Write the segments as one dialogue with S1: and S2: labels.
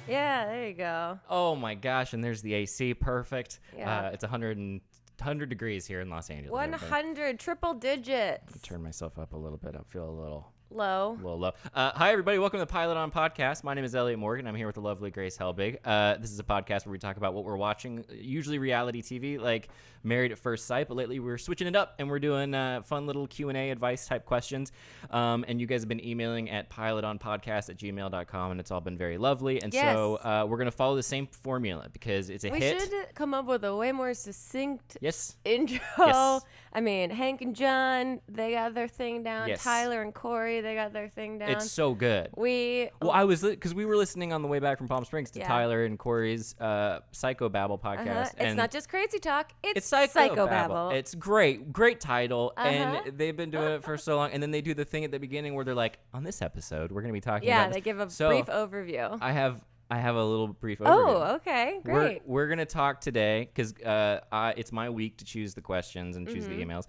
S1: Yeah, there you go.
S2: Oh my gosh, and there's the AC. Perfect.
S1: Yeah.
S2: It's 100 degrees here in Los Angeles.
S1: 100, triple digits.
S2: Turn myself up a little bit. I feel a little
S1: Low.
S2: Hi, everybody. Welcome to the Pilot On Podcast. My name is Elliott Morgan. I'm here with the lovely Grace Helbig. This is a podcast where we talk about what we're watching, usually reality TV, like Married at First Sight. But lately, we're switching it up, and we're doing fun little Q&A advice-type questions. And you guys have been emailing at pilotonpodcast@gmail.com, and it's all been very lovely. And so we're going to follow the same formula because it's a hit.
S1: We should come up with a way more succinct intro.
S2: Yes.
S1: I mean, Hank and John, they got their thing down.
S2: Yes.
S1: Tyler and Corey, they got their thing down.
S2: It's so good. Because we were listening on the way back from Palm Springs to Tyler and Corey's Psychobabble podcast.
S1: It's not just crazy talk. It's
S2: Psychobabble. It's great title. And they've been doing it for so long. And then they do the thing at the beginning where they're like, on this episode, we're going to be talking about
S1: this. They give a brief overview.
S2: I have a little brief overview.
S1: Oh, okay. Great.
S2: We're going to talk today because it's my week to choose the questions and choose the emails.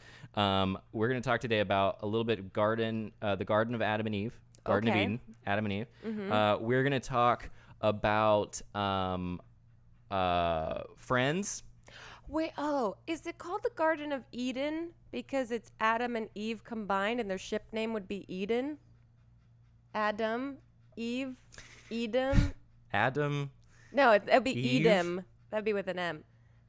S2: We're going to talk today about a little bit of the Garden of Adam and Eve. Garden of Eden, Adam and Eve. Mm-hmm. We're going to talk about Friends.
S1: Wait, is it called the Garden of Eden because it's Adam and Eve combined and their ship name would be Eden? Adam, Eve, Edom?
S2: Adam.
S1: No, it'd be
S2: Eve?
S1: Edom. That'd be with an M.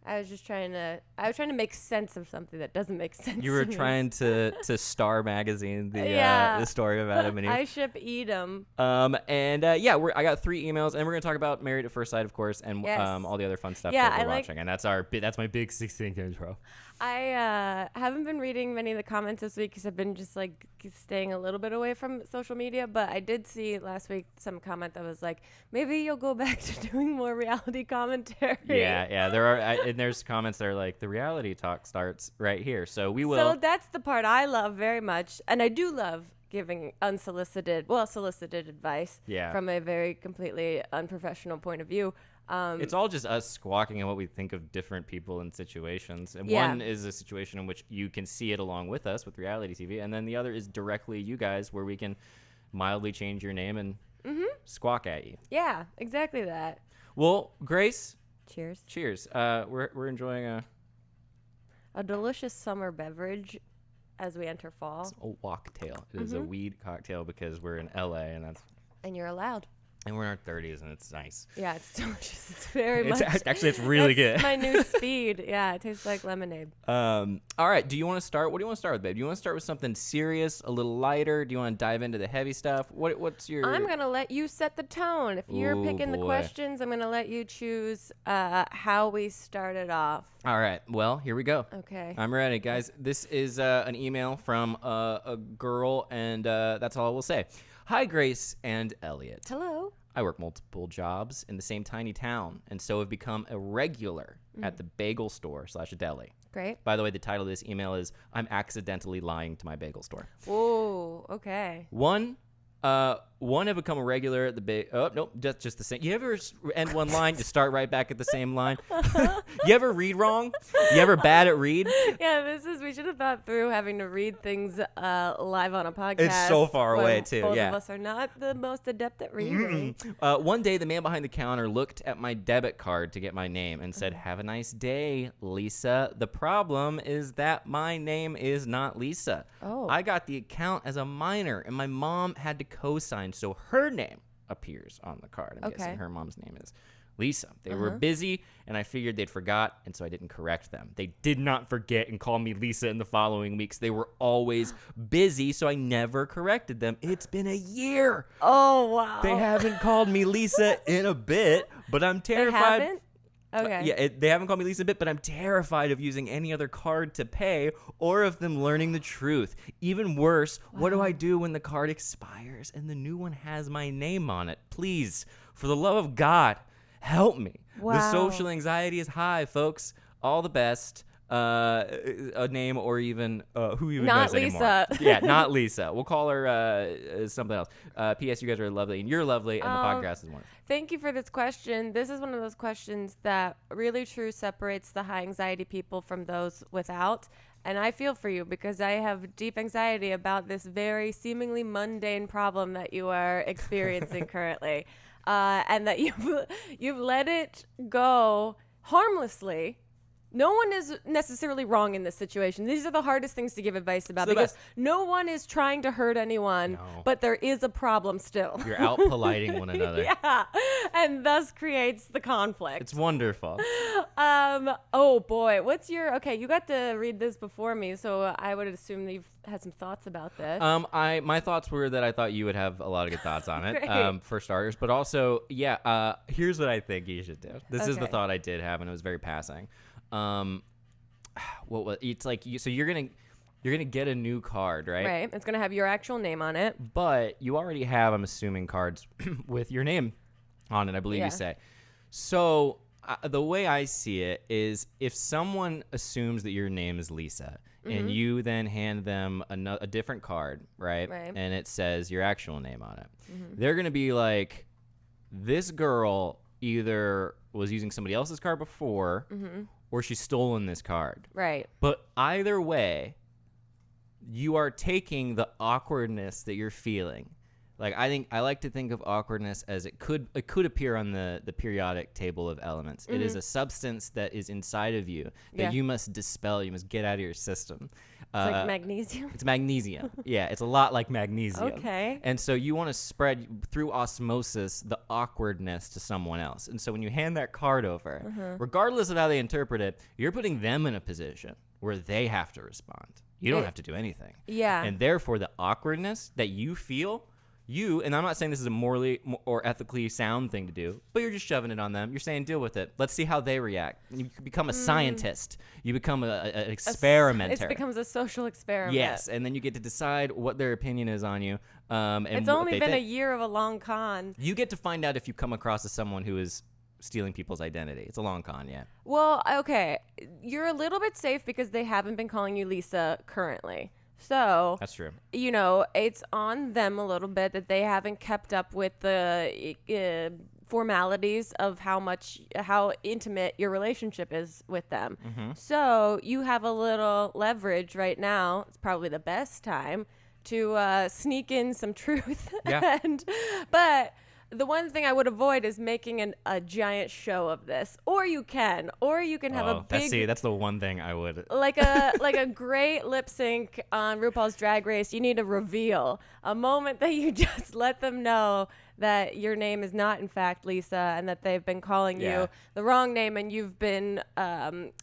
S1: I was trying to make sense of something that doesn't make sense.
S2: You were
S1: to me.
S2: trying to Star Magazine the story of Adam and Eve.
S1: I ship Edom.
S2: I got 3 emails, and we're gonna talk about Married at First Sight, of course, and all the other fun stuff that we're watching. And that's my big 16th intro.
S1: I haven't been reading many of the comments this week because I've been just like staying a little bit away from social media. But I did see last week some comment that was like, maybe you'll go back to doing more reality commentary.
S2: Yeah. There are, and there's comments that are like, the reality talk starts right here. So we will.
S1: So that's the part I love very much, and I do love giving solicited advice from a very completely unprofessional point of view.
S2: It's all just us squawking at what we think of different people and situations. And one is a situation in which you can see it along with us with reality TV. And then the other is directly you guys where we can mildly change your name and squawk at you.
S1: Yeah, exactly that.
S2: Well, Grace.
S1: Cheers.
S2: We're enjoying
S1: a delicious summer beverage as we enter fall.
S2: It's a cocktail. It is a weed cocktail because we're in LA
S1: and you're allowed.
S2: And we're in our 30s, and it's nice.
S1: Yeah, it's delicious. It's very much.
S2: Actually, it's really good.
S1: It's my new speed. Yeah, it tastes like lemonade.
S2: All right. Do you want to start? What do you want to start with, babe? Do you want to start with something serious, a little lighter? Do you want to dive into the heavy stuff? What's your...
S1: I'm going to let you set the tone. If you're picking the questions, I'm going to let you choose how we started off.
S2: All right. Well, here we go.
S1: Okay.
S2: I'm ready, guys. This is an email from a girl, and that's all I will say. Hi, Grace and Elliott.
S1: Hello.
S2: I work multiple jobs in the same tiny town, and so have become a regular at the bagel store / deli.
S1: Great.
S2: By the way, the title of this email is I'm Accidentally Lying to My Bagel Store.
S1: Whoa, okay.
S2: One have become a regular at the oh, nope, just the same. You ever end one line, you start right back at the same line? You ever read wrong? You ever bad at read?
S1: Yeah, we should have thought through having to read things live on a podcast.
S2: It's so far away, too.
S1: Both of us are not the most adept at reading.
S2: One day, the man behind the counter looked at my debit card to get my name and said, "Have a nice day, Lisa. The problem is that my name is not Lisa.
S1: Oh.
S2: I got the account as a minor, and my mom had to co-sign, so her name appears on the card. I'm guessing her mom's name is Lisa. They were busy, and I figured they'd forgot, and so I didn't correct them. They did not forget and call me Lisa in the following weeks. They were always busy, so I never corrected them. It's been a year.
S1: Oh, wow.
S2: They haven't called me Lisa in a bit, but I'm terrified.
S1: They haven't? Okay.
S2: Yeah, they haven't called me Lisa a bit, but I'm terrified of using any other card to pay or of them learning the truth. Even worse, what do I do when the card expires and the new one has my name on it? Please, for the love of God, help me.
S1: Wow.
S2: The social anxiety is high, folks. All the best. A name or even who even
S1: not
S2: knows
S1: Lisa.
S2: anymore. Yeah, not Lisa. We'll call her something else. P.S. You guys are lovely, and you're lovely, and the podcast is wonderful.
S1: Thank you for this question. This is one of those questions that really true separates the high anxiety people from those without. And I feel for you because I have deep anxiety about this very seemingly mundane problem that you are experiencing currently. and that you've let it go harmlessly. No one is necessarily wrong in this situation. These are the hardest things to give advice about because no one is trying to hurt anyone, but there is a problem still.
S2: You're out politing one another.
S1: Yeah, and thus creates the conflict.
S2: It's wonderful.
S1: Oh boy, okay, you got to read this before me, so I would assume that you've had some thoughts about this.
S2: My thoughts were that I thought you would have a lot of good thoughts on it, for starters, but also, here's what I think you should do. This is the thought I did have, and it was very passing. It's like so you're gonna get a new card, right?
S1: Right. It's gonna have your actual name on it.
S2: But you already have, I'm assuming, cards with your name on it, I believe you say. So the way I see it is if someone assumes that your name is Lisa and you then hand them a different card, right? And it says your actual name on it, they're gonna be like, this girl either was using somebody else's card before or she's stolen this card.
S1: Right.
S2: But either way, you are taking the awkwardness that you're feeling. Like, I like to think of awkwardness as it could appear on the periodic table of elements. It is a substance that is inside of you that you must dispel, you must get out of your system.
S1: It's like magnesium?
S2: It's magnesium. Yeah, it's a lot like magnesium.
S1: Okay.
S2: And so you want to spread through osmosis the awkwardness to someone else. And so when you hand that card over, regardless of how they interpret it, you're putting them in a position where they have to respond. You don't have to do anything.
S1: Yeah.
S2: And therefore, the awkwardness that you feel, and I'm not saying this is a morally or ethically sound thing to do, but you're just shoving it on them. You're saying, deal with it. Let's see how they react. You become a scientist. You become an experimenter.
S1: It becomes a social experiment.
S2: Yes, and then you get to decide what their opinion is on you. And
S1: it's only been a year of a long con.
S2: You get to find out if you come across as someone who is stealing people's identity. It's a long con, yeah.
S1: Well, okay. You're a little bit safe because they haven't been calling you Lisa currently. So
S2: that's true.
S1: It's on them a little bit that they haven't kept up with the formalities of how intimate your relationship is with them. So you have a little leverage right now. It's probably the best time to sneak in some truth.
S2: Yeah.
S1: But the one thing I would avoid is making a giant show of this. Or you can have a big...
S2: that's the one thing I would...
S1: Like a great lip sync on RuPaul's Drag Race, you need a reveal. A moment that you just let them know that your name is not, in fact, Lisa, and that they've been calling you the wrong name, and you've been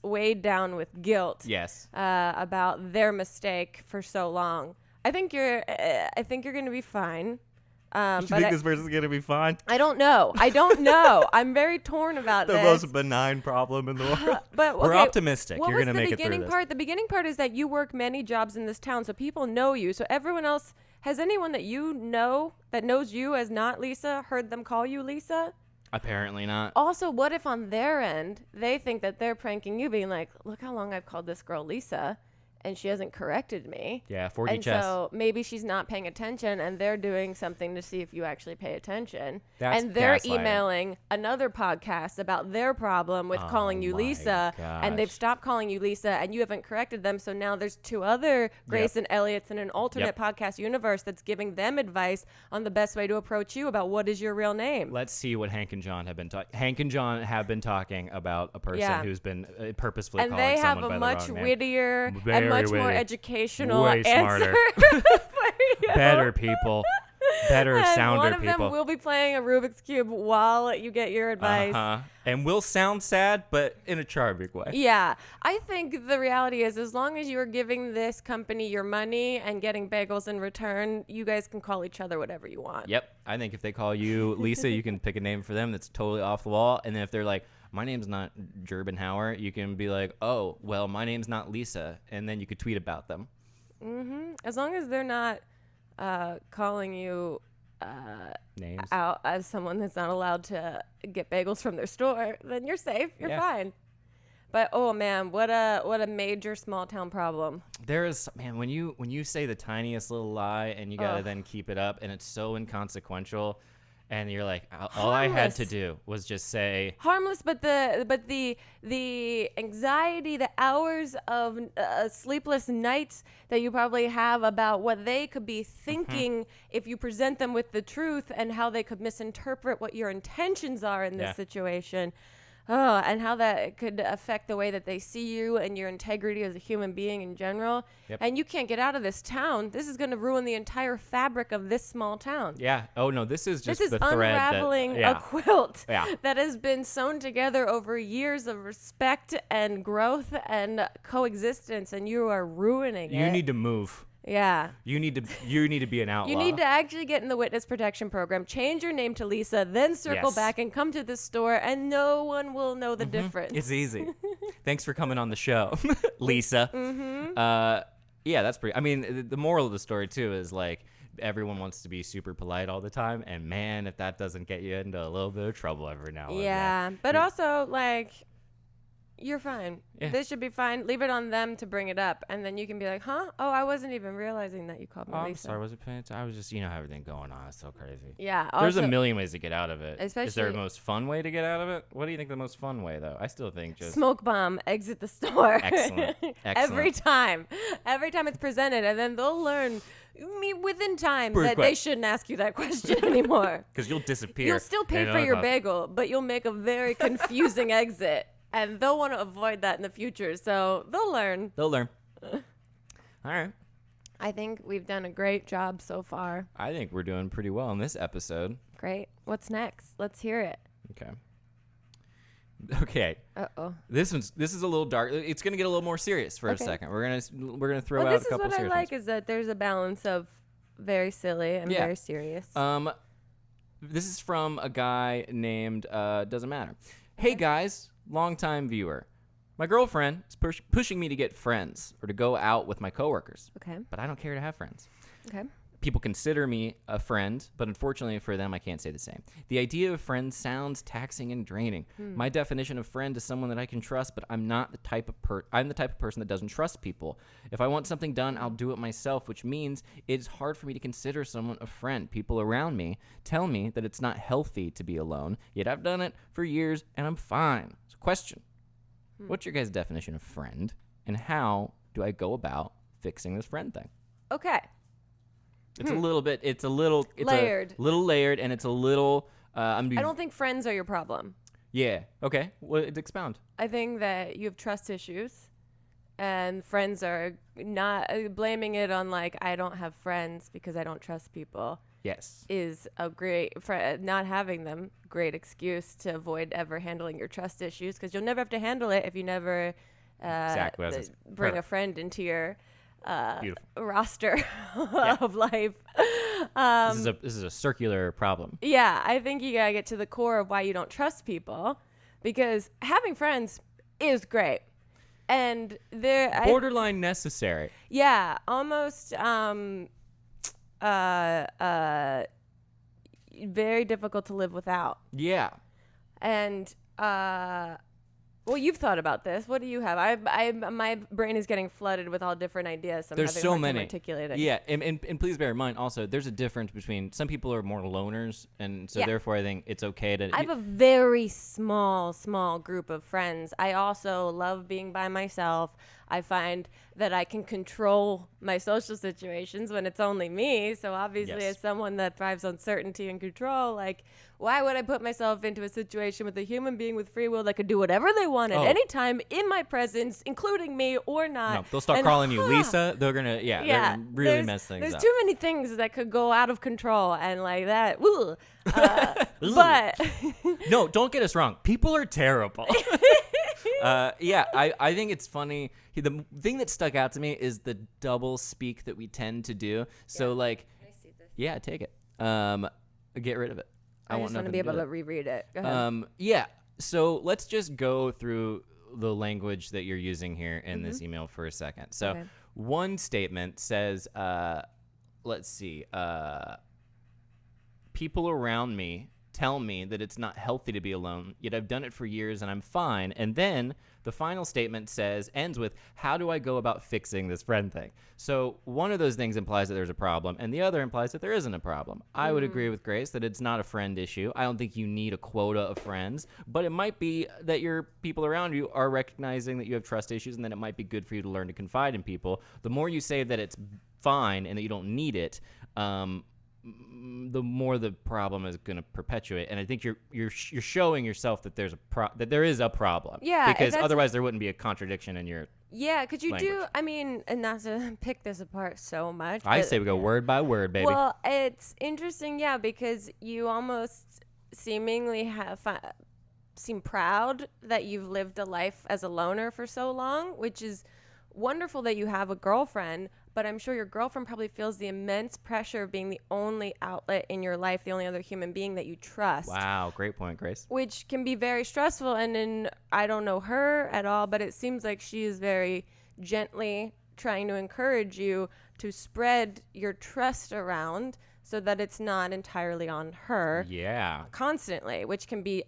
S1: weighed down with guilt about their mistake for so long. I think you're going to be fine.
S2: You think this person's going to be fine?
S1: I don't know. I'm very torn about this.
S2: The most benign problem in the world.
S1: But
S2: we're optimistic. You're going to make it through this.
S1: The beginning part is that you work many jobs in this town, so people know you. So everyone else, has anyone that you know that knows you as not Lisa heard them call you Lisa?
S2: Apparently not.
S1: Also, what if on their end, they think that they're pranking you, being like, look how long I've called this girl Lisa, and she hasn't corrected me.
S2: Yeah, 4D
S1: and
S2: chess.
S1: So maybe she's not paying attention, and they're doing something to see if you actually pay attention. And they're emailing another podcast about their problem with calling you Lisa, and they've stopped calling you Lisa, and you haven't corrected them. So now there's two other Grace and Elliott's in an alternate podcast universe that's giving them advice on the best way to approach you about what is your real name.
S2: Let's see what Hank and John have been talking. Hank and John have been talking about a person who's been purposefully calling someone by the wrong name.
S1: And they have a much wittier and much more educational
S2: way
S1: answer.
S2: Smarter. Better people. Better, sounder
S1: people. One of them will be playing a Rubik's Cube while you get your advice.
S2: And will sound sad, but in a charming way.
S1: Yeah. I think the reality is, as long as you're giving this company your money and getting bagels in return, you guys can call each other whatever you want.
S2: Yep. I think if they call you Lisa, you can pick a name for them that's totally off the wall. And then if they're like, my name's not Gerbenhauer, you can be like, oh, well, my name's not Lisa. And then you could tweet about them.
S1: As long as they're not calling you
S2: names
S1: out as someone that's not allowed to get bagels from their store, then you're safe. You're fine. But oh man, what a major small town problem.
S2: There is, man, when you say the tiniest little lie and you gotta then keep it up, and it's so inconsequential. And you're like, all I had to
S1: Harmless.
S2: do was just say,
S1: Harmless, but the anxiety, the hours of sleepless nights that you probably have about what they could be thinking if you present them with the truth, and how they could misinterpret what your intentions are in this situation. Oh, and how that could affect the way that they see you and your integrity as a human being in general.
S2: Yep.
S1: And you can't get out of this town. This is going to ruin the entire fabric of this small town.
S2: yeah, oh no, this is just
S1: This is
S2: the thread
S1: unraveling
S2: that,
S1: a quilt
S2: Yeah.
S1: that has been sewn together over years of respect and growth and coexistence, and you are ruining it.
S2: You need to move.
S1: Yeah.
S2: You need to be an outlaw.
S1: You need to actually get in the witness protection program, change your name to Lisa, then circle
S2: Yes.
S1: back and come to this store, and no one will know the difference.
S2: It's easy. Thanks for coming on the show, Lisa. Yeah, that's pretty. I mean, the moral of the story too is like everyone wants to be super polite all the time, and man, if that doesn't get you into a little bit of trouble every now and then.
S1: Yeah, but also like, you're fine.
S2: Yeah.
S1: This should be fine. Leave it on them to bring it up, and then you can be like, "Huh? Oh, I wasn't even realizing that you called me
S2: Oh, I'm
S1: Lisa."
S2: sorry, was it paying attention? I was just, everything going on. It's so crazy.
S1: Yeah.
S2: There's a
S1: also,
S2: million ways to get out of it. Is there a
S1: Especially-
S2: most fun way to get out of it? What do you think the most fun way, though? I still think just
S1: smoke bomb, exit the store.
S2: Excellent.
S1: Every time it's presented, and then they'll learn within time
S2: Pretty
S1: that
S2: quick.
S1: they shouldn't ask you that question anymore.
S2: because you'll disappear.
S1: You'll still pay
S2: and
S1: for your
S2: I'll-
S1: bagel, but you'll make a very confusing exit, and they'll want to avoid that in the future. So they'll learn.
S2: They'll learn. All right.
S1: I think we've done a great job so far.
S2: I think we're doing pretty well in this episode.
S1: Great. What's next? Let's hear it.
S2: Okay. Okay.
S1: Uh-oh.
S2: This is a little dark. It's gonna get a little more serious for a
S1: Okay.
S2: second. We're gonna throw
S1: Well,
S2: out
S1: this
S2: a
S1: is
S2: couple
S1: what I
S2: serious
S1: like
S2: ones.
S1: is that there's a balance of very silly and
S2: Yeah.
S1: very serious.
S2: This is from a guy named doesn't matter. Hey guys, longtime viewer. My girlfriend is pushing me to get friends or to go out with my coworkers,
S1: Okay.
S2: but I don't care to have friends.
S1: Okay.
S2: People consider me a friend, but unfortunately for them, I can't say the same. The idea of friend sounds taxing and draining. My definition of friend is someone that I can trust, but I'm not the type of I'm the type of person that doesn't trust people. If I want something done, I'll do it myself, which means it's hard for me to consider someone a friend. People around me tell me that it's not healthy to be alone, yet I've done it for years and I'm fine. So question, what's your guys' definition of friend, and how do I go about fixing this friend thing?
S1: Okay.
S2: It's a little
S1: Layered.
S2: a little layered, and it's a little.
S1: I don't think friends are your problem.
S2: Yeah. Okay. Well, expound.
S1: I think that you have trust issues, and friends are not blaming it on like, I don't have friends because I don't trust people
S2: Yes.
S1: is a great not having them great excuse to avoid ever handling your trust issues, because you'll never have to handle it if you never
S2: Exactly.
S1: bring a friend into your
S2: Beautiful.
S1: roster of life.
S2: This is a circular problem.
S1: Yeah, I think you gotta get to the core of why you don't trust people, because having friends is great, and
S2: Borderline necessary.
S1: yeah, almost very difficult to live without.
S2: Yeah.
S1: And well, you've thought about this. What do you have? My brain is getting flooded with all different ideas. So I'm
S2: There's
S1: having a
S2: so
S1: hard time
S2: many.
S1: articulating.
S2: Yeah, and please bear in mind also, there's a difference between some people are more loners, and so
S1: Yeah.
S2: therefore I think it's okay to.
S1: I have a very small group of friends. I also love being by myself. I find that I can control my social situations when it's only me. So obviously,
S2: Yes.
S1: as someone that thrives on certainty and control, like, why would I put myself into a situation with a human being with free will that could do whatever they want at any time in my presence, including me or not?
S2: no, they'll start
S1: And,
S2: calling you Lisa. They're gonna they're gonna really
S1: there's-
S2: mess things
S1: There's
S2: up.
S1: too many things that could go out of control, and like that. Woo. But
S2: No, don't get us wrong. People are terrible. Yeah, I think it's funny. The thing that stuck out to me is the double speak that we tend to do. So like, yeah, take it. Get rid of it.
S1: I
S2: want
S1: just want to
S2: nothing
S1: be able
S2: do
S1: to
S2: with
S1: reread it. Go
S2: it.
S1: ahead.
S2: Yeah. So let's just go through the language that you're using here in this email for a second. So
S1: Okay.
S2: one statement says, let's see, people around me tell me that it's not healthy to be alone, yet I've done it for years and I'm fine. And then the final statement ends with, how do I go about fixing this friend thing? So one of those things implies that there's a problem, and the other implies that there isn't a problem. I would agree with Grace that it's not a friend issue. I don't think you need a quota of friends, but it might be that your people around you are recognizing that you have trust issues, and then it might be good for you to learn to confide in people. The more you say that it's fine and that you don't need it, the more the problem is going to perpetuate. And I think you're showing yourself that that there is a problem.
S1: Yeah,
S2: because otherwise there wouldn't be a contradiction in your
S1: because you
S2: language.
S1: do. I mean, and not to pick this apart so much.
S2: I say we go word by word, baby.
S1: Well, it's interesting, because you almost seemingly seem proud that you've lived a life as a loner for so long, which is wonderful that you have a girlfriend, but I'm sure your girlfriend probably feels the immense pressure of being the only outlet in your life, the only other human being that you trust.
S2: Wow, great point, Grace.
S1: Which can be very stressful. And I don't know her at all, but it seems like she is very gently trying to encourage you to spread your trust around so that it's not entirely on her.
S2: Yeah.
S1: Constantly, which can be,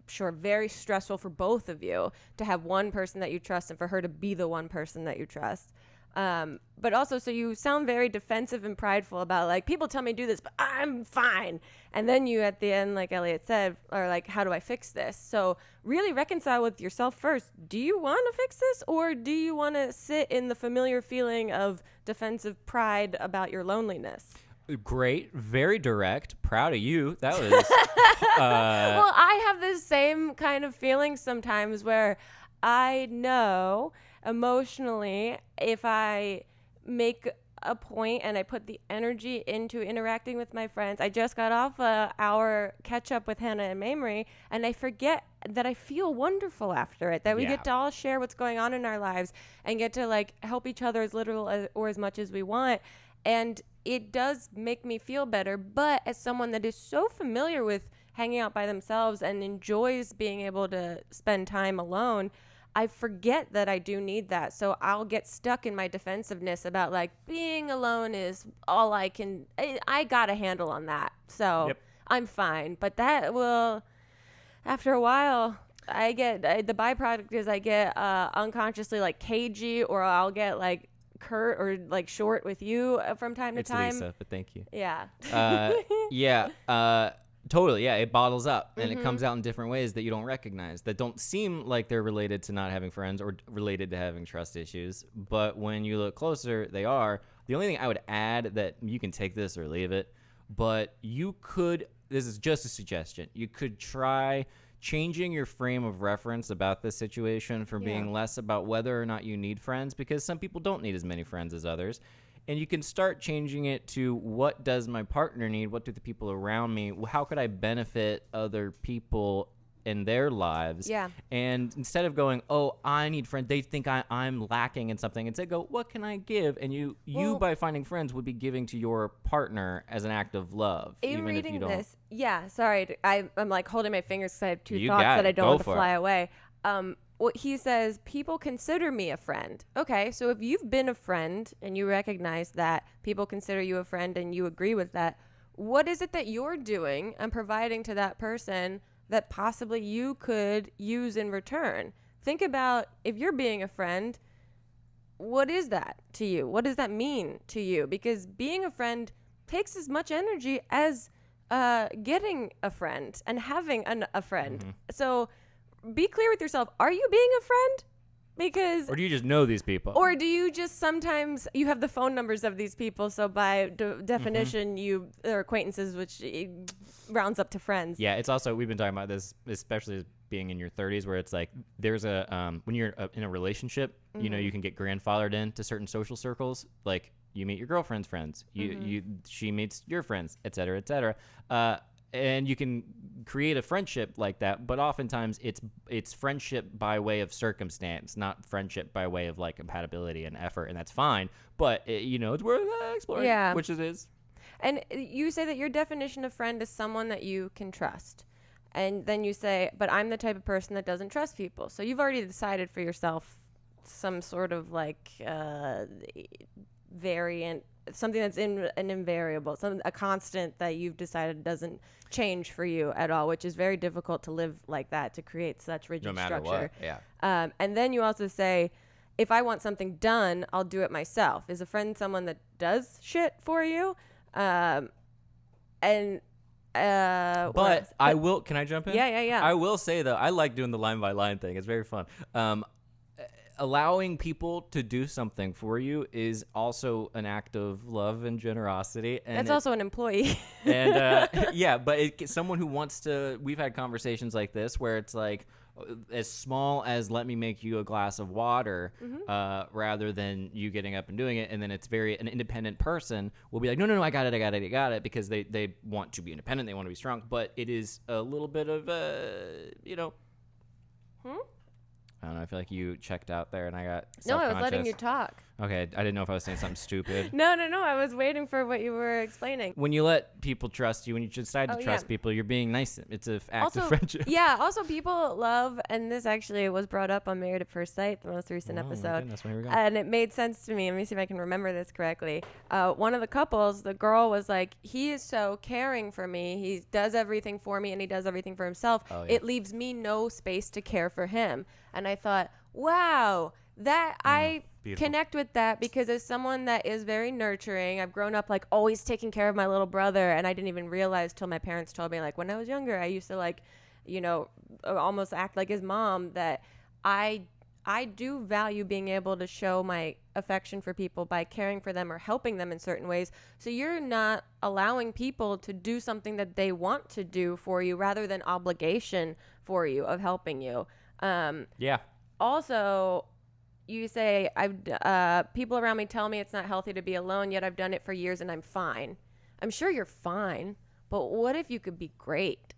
S1: sure, very stressful for both of you to have one person that you trust and for her to be the one person that you trust. But also, so you sound very defensive and prideful about, like, people tell me to do this, but I'm fine. And then you, at the end, like Elliott said, are like, how do I fix this? So really reconcile with yourself first. Do you want to fix this, or do you want to sit in the familiar feeling of defensive pride about your loneliness?
S2: Great, very direct. Proud of you. That was
S1: well, I have the same kind of feeling sometimes where I know emotionally, if I make a point and I put the energy into interacting with my friends. I just got off our catch up with Hannah and Mamrie, and I forget that I feel wonderful after it, that we get to all share what's going on in our lives and get to, like, help each other as little or as much as we want. And it does make me feel better. But as someone that is so familiar with hanging out by themselves and enjoys being able to spend time alone, I forget that I do need that. So I'll get stuck in my defensiveness about, like, being alone is all I can. I got a handle on that. So I'm fine. But that will, after a while, I get, the byproduct is I get unconsciously, like, cagey, or I'll get, like, curt or, like, short with you from time to time.
S2: It's Lisa, but thank you.
S1: Yeah.
S2: Totally, yeah. It bottles up, and it comes out in different ways that you don't recognize, that don't seem like they're related to not having friends or related to having trust issues. But when you look closer, they are. The only thing I would add, that you can take this or leave it, but you could, this is just a suggestion, you could try changing your frame of reference about this situation from being less about whether or not you need friends, because some people don't need as many friends as others. And you can start changing it to, what does my partner need? What do the people around me? How could I benefit other people in their lives?
S1: Yeah.
S2: And instead of going, oh, I need friends, they think I'm lacking in something. Instead, go, what can I give? And you by finding friends would be giving to your partner as an act of love.
S1: Even
S2: reading
S1: if you don't.
S2: this,
S1: sorry, I'm like holding my fingers because I have two
S2: You
S1: thoughts
S2: got
S1: that
S2: it.
S1: I don't
S2: Go
S1: want to
S2: for
S1: fly
S2: it.
S1: away. What he says, people consider me a friend. Okay, so if you've been a friend and you recognize that people consider you a friend and you agree with that, what is it that you're doing and providing to that person that possibly you could use in return? Think about, if you're being a friend, what is that to you? What does that mean to you? Because being a friend takes as much energy as getting a friend and having a friend.
S2: Mm-hmm.
S1: So be clear with yourself. Are you being a friend? Because,
S2: or do you just know these people?
S1: or do you just sometimes, you have the phone numbers of these people, so by definition they're acquaintances, which rounds up to friends.
S2: Yeah, it's also, we've been talking about this, especially as being in your 30s, where it's like there's a when you're in a relationship, you know, you can get grandfathered into certain social circles. Like, you meet your girlfriend's friends, she meets your friends, et cetera, et cetera. And you can create a friendship like that, but oftentimes it's friendship by way of circumstance, not friendship by way of, like, compatibility and effort, and that's fine. But it's worth exploring, which it is.
S1: And you say that your definition of friend is someone that you can trust, and then you say, but I'm the type of person that doesn't trust people. So you've already decided for yourself some sort of, like, variant something that's in an invariable, a constant that you've decided doesn't change for you at all, which is very difficult to live like that, to create such rigid
S2: No matter
S1: structure.
S2: what, yeah.
S1: And then you also say, if I want something done, I'll do it myself. Is a friend someone that does shit for you? But
S2: I will. Can I jump in?
S1: Yeah.
S2: I will say though, I like doing the line by line thing. It's very fun. Allowing people to do something for you is also an act of love and generosity. And
S1: that's also an employee.
S2: And yeah, but someone who wants to. We've had conversations like this where it's like, as small as let me make you a glass of water, rather than you getting up and doing it. And then it's an independent person will be like, no, I got it, because they want to be independent, they want to be strong, but it is a little bit of I don't know. I feel like you checked out there, and I got
S1: No, I was
S2: self-conscious.
S1: letting you talk.
S2: Okay, I didn't know if I was saying something stupid.
S1: No. I was waiting for what you were explaining.
S2: When you let people trust you, when you decide to trust people, you're being nice. It's an act of friendship.
S1: Yeah. Also, people love, and this actually was brought up on Married at First Sight, the most recent episode.
S2: That's where we go.
S1: And it made sense to me. Let me see if I can remember this correctly. One of the couples, the girl was like, he is so caring for me. He does everything for me, and he does everything for himself.
S2: Oh, yeah.
S1: It leaves me no space to care for him. And I thought, wow, I
S2: beautiful.
S1: connect with that, because as someone that is very nurturing, I've grown up like always taking care of my little brother, and I didn't even realize till my parents told me, like, when I was younger, I used to like, almost act like his mom, that I do value being able to show my affection for people by caring for them or helping them in certain ways. So you're not allowing people to do something that they want to do for you rather than obligation for you of helping you.
S2: Yeah.
S1: Also, you say, people around me tell me it's not healthy to be alone, yet I've done it for years and I'm fine. I'm sure you're fine, but what if you could be great?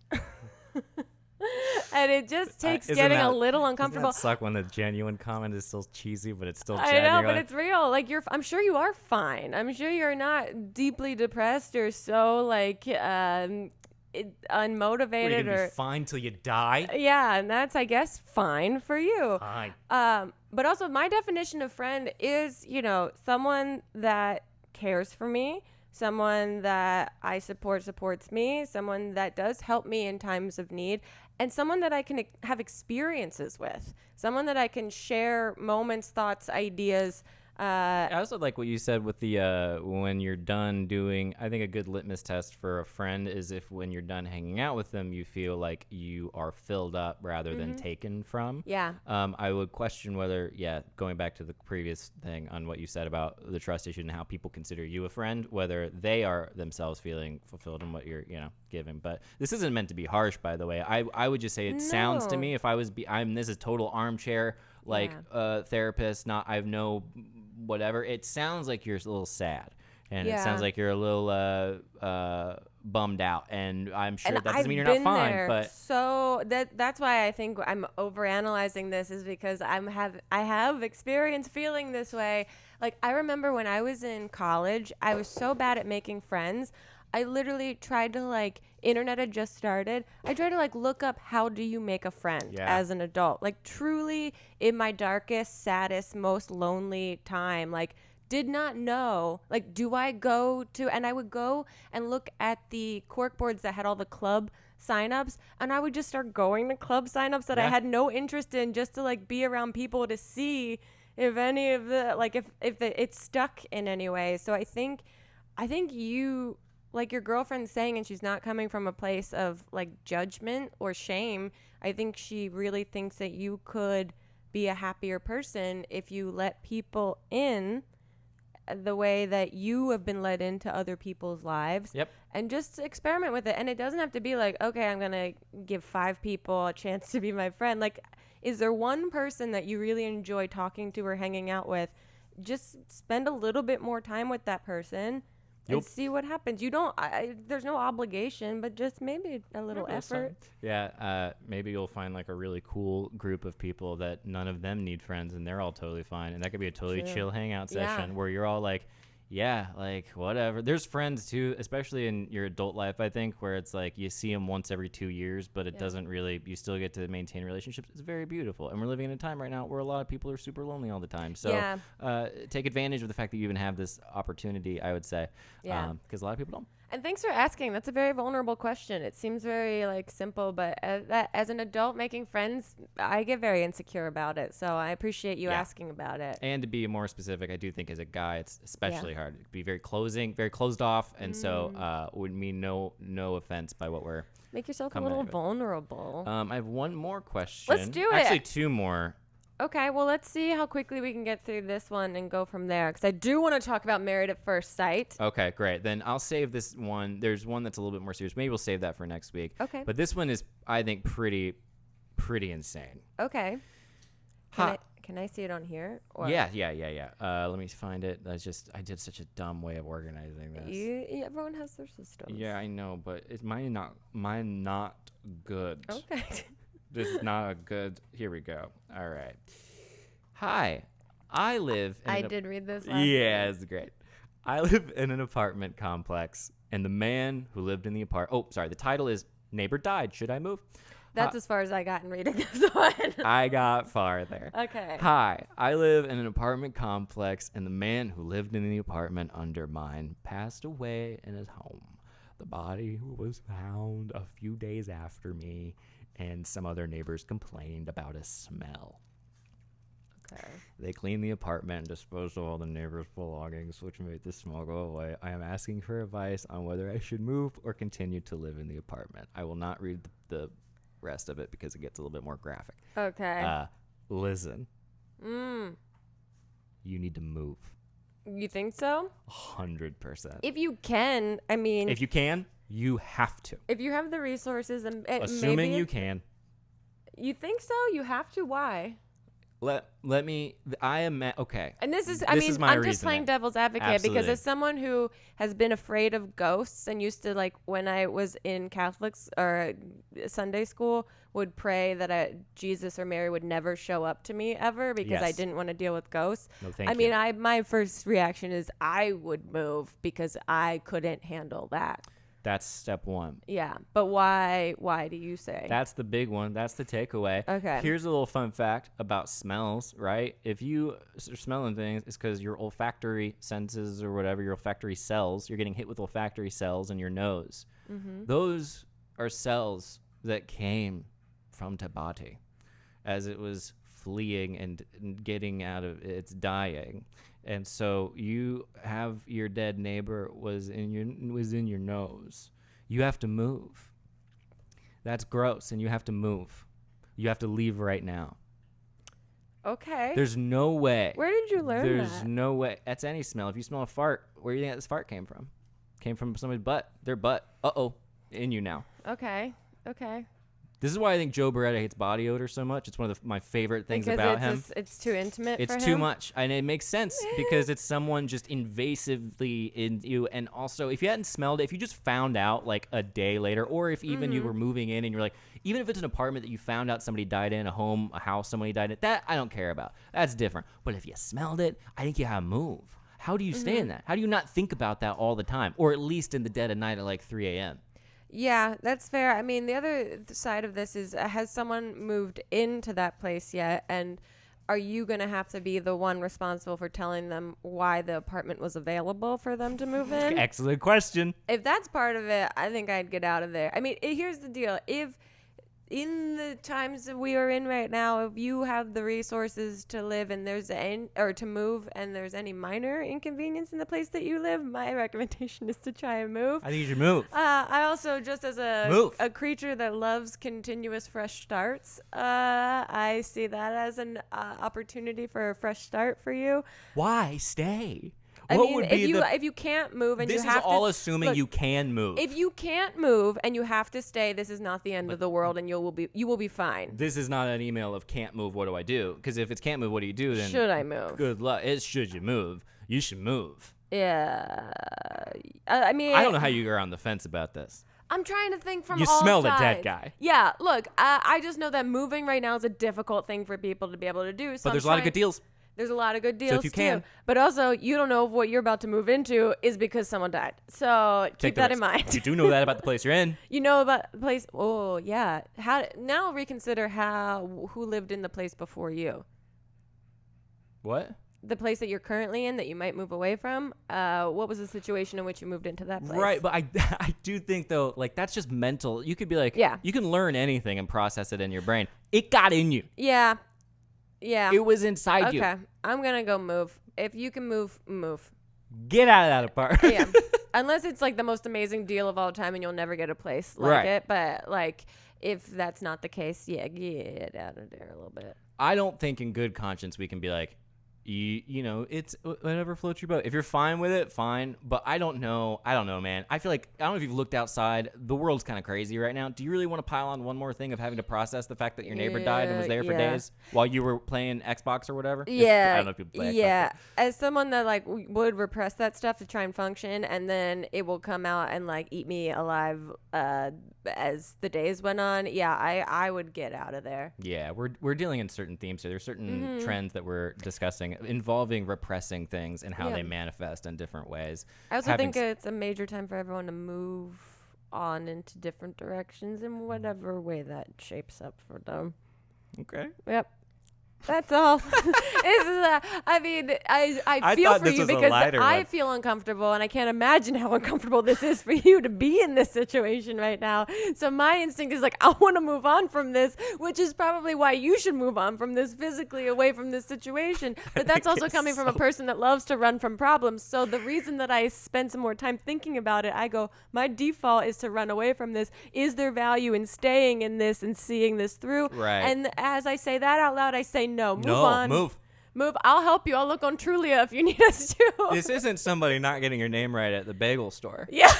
S1: And it just takes getting a little uncomfortable.
S2: Doesn't that suck when the genuine comment is still cheesy, but it's still
S1: I
S2: genuine?
S1: know, but it's real. Like, I'm sure you are fine. I'm sure you're not deeply depressed or so like unmotivated.
S2: You're gonna be fine till you die.
S1: Yeah, and that's, I guess, fine for you.
S2: Fine.
S1: But also, my definition of friend is, someone that cares for me, someone that I supports me, someone that does help me in times of need, and someone that I can have experiences with, someone that I can share moments, thoughts, ideas.
S2: I also like what you said with the when you're done doing. I think a good litmus test for a friend is if when you're done hanging out with them, you feel like you are filled up rather than taken from.
S1: Yeah.
S2: I would question whether, going back to the previous thing on what you said about the trust issue and how people consider you a friend, whether they are themselves feeling fulfilled in what you're, giving. But this isn't meant to be harsh, by the way. I would just say it sounds to me, if I was, this is total armchair, therapist, I have no whatever. It sounds like you're a little sad, and it sounds like you're a little bummed out, and I'm sure that doesn't mean you're not fine.
S1: There.
S2: But
S1: so that's why I think I'm overanalyzing this, is because I have experience feeling this way. Like, I remember when I was in college, I was so bad at making friends. I literally tried to, internet had just started. I tried to, look up how do you make a friend as an adult. Truly, in my darkest, saddest, most lonely time, did not know, do I go to, and I would go and look at the cork boards that had all the club signups, and I would just start going to club signups that I had no interest in, just to, be around people to see if any of the, if it's stuck in any way. So I think you, your girlfriend's saying, and she's not coming from a place of judgment or shame. I think she really thinks that you could be a happier person if you let people in the way that you have been let into other people's lives.
S2: Yep.
S1: And just experiment with it. And it doesn't have to be okay, I'm going to give 5 people a chance to be my friend. Is there one person that you really enjoy talking to or hanging out with? Just spend a little bit more time with that person. And see what happens. You don't. There's no obligation, but just maybe a little effort.
S2: Yeah. Maybe you'll find a really cool group of people that none of them need friends, and they're all totally fine. And that could be a totally chill hangout session where you're all yeah, like whatever. There's friends too, especially in your adult life, I think, where it's like you see them once every 2 years, but it doesn't really, you still get to maintain relationships. It's very beautiful. And we're living in a time right now where a lot of people are super lonely all the time. So take advantage of the fact that you even have this opportunity, I would say, because a lot of people don't.
S1: And thanks for asking. That's a very vulnerable question. It seems very like simple, but as an adult making friends, I get very insecure about it. So I appreciate you asking about it.
S2: And to be more specific, I do think as a guy, it's especially hard. It be very closed off, and so would mean no offense by what we're
S1: make yourself a little vulnerable.
S2: I have one more question.
S1: Let's do it.
S2: Actually, two more.
S1: Okay, well, let's see how quickly we can get through this one and go from there, because I do want to talk about Married at First Sight.
S2: Okay, great. Then I'll save this one. There's one that's a little bit more serious. Maybe we'll save that for next week.
S1: Okay.
S2: But this one is, I think, pretty insane.
S1: Okay. Can I see it on here? Or?
S2: Yeah. Let me find it. I did such a dumb way of organizing this.
S1: Everyone has their systems.
S2: Yeah, I know, but it's mine not good.
S1: Okay.
S2: This is not a good. Here we go. All right. Hi, I live.
S1: I did read this last
S2: Yeah, it's great. I live in an apartment complex, and the man who lived in the apartment. Oh, sorry. The title is "Neighbor Died. Should I Move?"
S1: That's as far as I got in reading this one.
S2: I got farther.
S1: Okay.
S2: Hi, I live in an apartment complex, and the man who lived in the apartment under mine passed away in his home. The body was found a few days after me, and some other neighbors complained about a smell.
S1: Okay.
S2: They cleaned the apartment and disposed of all the neighbors' belongings, which made the smell go away. I am asking for advice on whether I should move or continue to live in the apartment. I will not read the rest of it because it gets a little bit more graphic.
S1: Okay.
S2: Listen. You need to move.
S1: You think so?
S2: 100%.
S1: If you can, I mean.
S2: If you can, you have to.
S1: If you have the resources and
S2: assuming
S1: maybe
S2: you can.
S1: You think so? You have to? Why?
S2: Let me. I am okay.
S1: And this is.
S2: I'm
S1: reasoning. Just playing devil's advocate.
S2: Absolutely.
S1: Because as someone who has been afraid of ghosts and used to, like, when I was in Catholics or Sunday school, would pray that Jesus or Mary would never show up to me ever because I didn't want to deal with ghosts.
S2: No, thank you.
S1: I mean, my first reaction is I would move because I couldn't handle that.
S2: That's step one.
S1: Yeah, but why do you say?
S2: That's the big one. That's the takeaway.
S1: Okay.
S2: Here's a little fun fact about smells, right? If you are smelling things, it's because your olfactory senses or whatever, your olfactory cells, you're getting hit with olfactory cells in your nose. Mm-hmm. Those are cells that came from Tabati as it was fleeing and getting out of its dying. And so you have your dead neighbor was in your nose. You have to move. That's gross, and you have to move. You have to leave right now.
S1: Okay.
S2: There's no way.
S1: Where did you learn that?
S2: There's no way. That's any smell. If you smell a fart, where do you think this fart came from? Came from somebody's butt. Their butt. Uh-oh. In you now.
S1: Okay.
S2: This is why I think Joe Beretta hates body odor so much. It's one of my favorite things about him.
S1: It's too intimate
S2: for him. It's too much. And it makes sense because it's someone just invasively in you. And also, if you hadn't smelled it, if you just found out like a day later, or if even you were moving in and you're like, even if it's an apartment that you found out somebody died in, a house somebody died in, that I don't care about. That's different. But if you smelled it, I think you have to move. How do you stay in that? How do you not think about that all the time? Or at least in the dead of night at like 3 a.m.?
S1: Yeah, that's fair. I mean, the other side of this is, has someone moved into that place yet? And are you going to have to be the one responsible for telling them why the apartment was available for them to move in?
S2: Excellent question.
S1: If that's part of it, I think I'd get out of there. I mean, here's the deal. If in the times that we are in right now, if you have the resources to live and to move and there's any minor inconvenience in the place that you live, my recommendation is to try and move.
S2: I think you should move.
S1: I also, just as a creature that loves continuous fresh starts, I see that as an opportunity for a fresh start for you.
S2: Why stay?
S1: If you can't move and you have to...
S2: This is all assuming you can move.
S1: If you can't move and you have to stay, this is not the end of the world and you will be fine.
S2: This is not an email of can't move, what do I do? Because if it's can't move, what do you do then?
S1: Should I move?
S2: Good luck. It's should you move. You should move.
S1: Yeah. I mean...
S2: I don't know how you are on the fence about this.
S1: I'm trying to think from
S2: all
S1: sides.
S2: You smell the dead guy.
S1: Yeah, look, I just know that moving right now is a difficult thing for people to be able to do. So
S2: but there's a lot of good deals.
S1: There's a lot of good deals
S2: you can,
S1: too. But also, you don't know if what you're about to move into is because someone died. So keep that in mind.
S2: You do know that about the place you're in.
S1: You know about the place. Oh, yeah. Now reconsider who lived in the place before you.
S2: What?
S1: The place that you're currently in that you might move away from. What was the situation in which you moved into that place?
S2: Right, but I do think though, like that's just mental. You could be like,
S1: Yeah.
S2: You can learn anything and process it in your brain. It got in you.
S1: Yeah.
S2: It was inside you.
S1: Okay. I'm gonna go move. If you can move.
S2: Get out of that apartment.
S1: Yeah. Unless it's like the most amazing deal of all time and you'll never get a place like
S2: Right.
S1: it. But like if that's not the case, yeah, get out of there a little bit.
S2: I don't think in good conscience we can be like, you know, it's whatever floats your boat. If you're fine with it, fine. But I don't know, man. I feel like, I don't know if you've looked outside. The world's kind of crazy right now. Do you really want to pile on one more thing of having to process the fact that your neighbor died and was there for days while you were playing Xbox or whatever?
S1: Yeah.
S2: I don't know if people play Xbox.
S1: Yeah. As someone that like would repress that stuff to try and function, and then it will come out and like eat me alive as the days went on. Yeah, I would get out of there.
S2: Yeah, we're dealing in certain themes here. There's certain trends that we're discussing involving repressing things and how they manifest in different ways.
S1: I also think it's a major time for everyone to move on into different directions in whatever way that shapes up for them.
S2: Okay.
S1: Yep. That's all. I mean, I feel for you because I feel uncomfortable, and I can't imagine how uncomfortable this is for you to be in this situation right now. So my instinct is like, I want to move on from this, which is probably why you should move on from this physically away from this situation. But that's also coming from a person that loves to run from problems. So the reason that I spend some more time thinking about it, I go, my default is to run away from this. Is there value in staying in this and seeing this through?
S2: Right.
S1: And as I say that out loud, I say, no, move on. Move. I'll help you. I'll look on Trulia if you need us to.
S2: This isn't somebody not getting your name right at the bagel store.
S1: Yeah.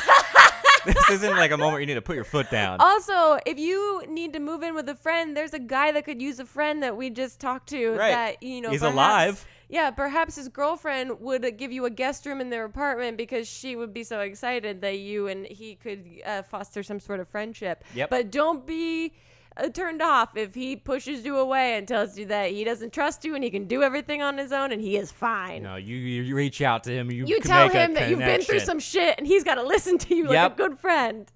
S2: This isn't like a moment you need to put your foot down.
S1: Also, if you need to move in with a friend, there's a guy that could use a friend that we just talked to.
S2: Right.
S1: That, you know,
S2: he's
S1: perhaps,
S2: alive.
S1: Yeah, perhaps his girlfriend would give you a guest room in their apartment because she would be so excited that you and he could foster some sort of friendship.
S2: Yep.
S1: But don't be turned off if he pushes you away and tells you that he doesn't trust you and he can do everything on his own and he is fine.
S2: No, you reach out to him. You
S1: tell him that you've been through some shit and he's got to listen to you like a good friend.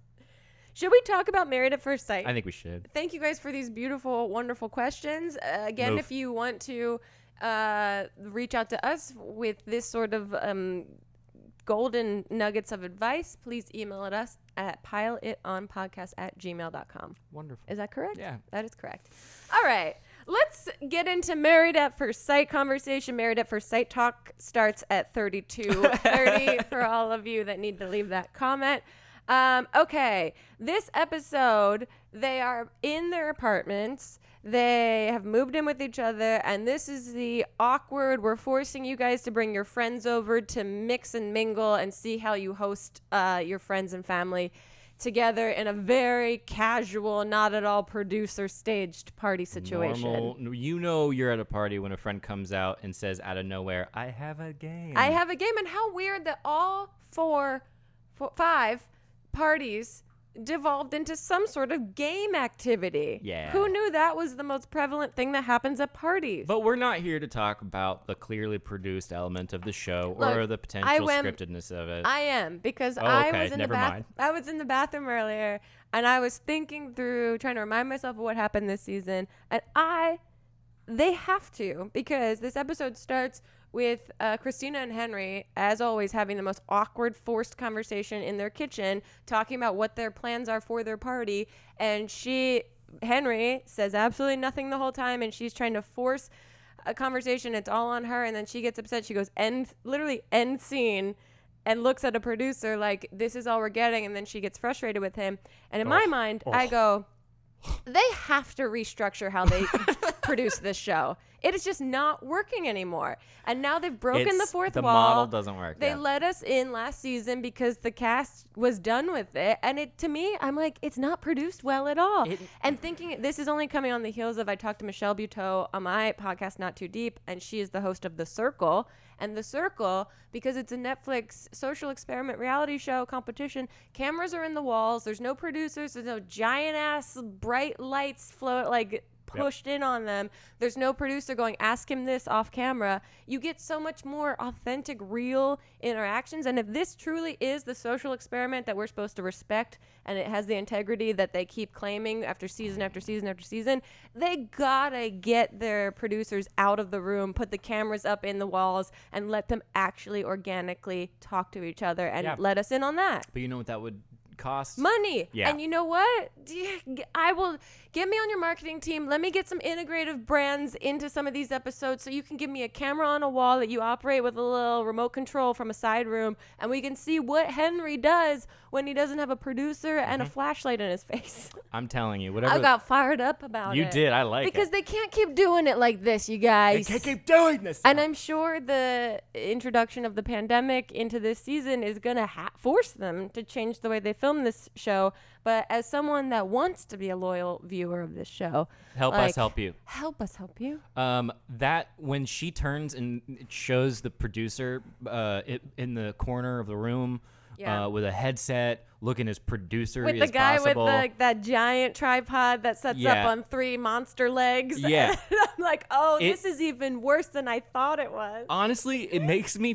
S1: Should we talk about Married at First Sight?
S2: I think we should.
S1: Thank you guys for these beautiful, wonderful questions. Again, if you want to reach out to us with this sort of golden nuggets of advice, please email at us at pileitonpodcast@gmail.com.
S2: Wonderful.
S1: Is that correct?
S2: Yeah.
S1: That is correct. All right. Let's get into Married at First Sight conversation. Married at First Sight talk starts at 32:30 for all of you that need to leave that comment. Okay. This episode, they are in their apartments. They have moved in with each other, and this is the awkward, we're forcing you guys to bring your friends over to mix and mingle and see how you host your friends and family together in a very casual, not at all produced or staged party situation.
S2: Normal. You know you're at a party when a friend comes out and says out of nowhere, I have a game.
S1: I have a game, and how weird that all five parties devolved into some sort of game activity.
S2: Yeah.
S1: Who knew that was the most prevalent thing that happens at parties?
S2: But we're not here to talk about the clearly produced element of the show or the potential scriptedness of it.
S1: I am, because I was in the bathroom earlier and I was thinking through, trying to remind myself of what happened this season, and they have to, because this episode starts with Christina and Henry, as always, having the most awkward, forced conversation in their kitchen, talking about what their plans are for their party. And Henry, says absolutely nothing the whole time, and she's trying to force a conversation. It's all on her, and then she gets upset. She goes, end scene, and looks at a producer like, this is all we're getting, and then she gets frustrated with him. And in my mind, I go, they have to restructure how they produce this show. It is just not working anymore. And now they've broken the fourth wall.
S2: The model doesn't work.
S1: They let us in last season because the cast was done with it. And to me, I'm like, it's not produced well at all. And thinking this is only coming on the heels of, I talked to Michelle Buteau on my podcast, Not Too Deep, and she is the host of The Circle. And The Circle, because it's a Netflix social experiment reality show competition, cameras are in the walls. There's no producers. There's no giant ass bright lights float, like pushed in on them. There's no producer going, ask him this off camera. You get so much more authentic, real interactions. And if this truly is the social experiment that we're supposed to respect, and it has the integrity that they keep claiming after season after season after season, they gotta get their producers out of the room, put the cameras up in the walls, and let them actually organically talk to each other and let us in on that.
S2: But you know what that would cost?
S1: Money.
S2: Yeah.
S1: And you know what? I will get me on your marketing team. Let me get some integrative brands into some of these episodes so you can give me a camera on a wall that you operate with a little remote control from a side room, and we can see what Henry does when he doesn't have a producer and a flashlight in his face.
S2: I'm telling you, whatever.
S1: I got fired up about it.
S2: You did. I like
S1: because
S2: it.
S1: they can't keep doing it like this, you guys.
S2: They can't keep doing this.
S1: And I'm sure the introduction of the pandemic into this season is going to force them to change the way they film this show. But as someone that wants to be a loyal viewer of this show,
S2: help us help you.
S1: Help us help you.
S2: That when she turns and it shows the producer in the corner of the room with a headset, looking as producer
S1: with
S2: as
S1: the guy
S2: possible.
S1: with that giant tripod that sets up on 3 monster legs.
S2: Yeah.
S1: I'm like, this is even worse than I thought it was.
S2: Honestly, it makes me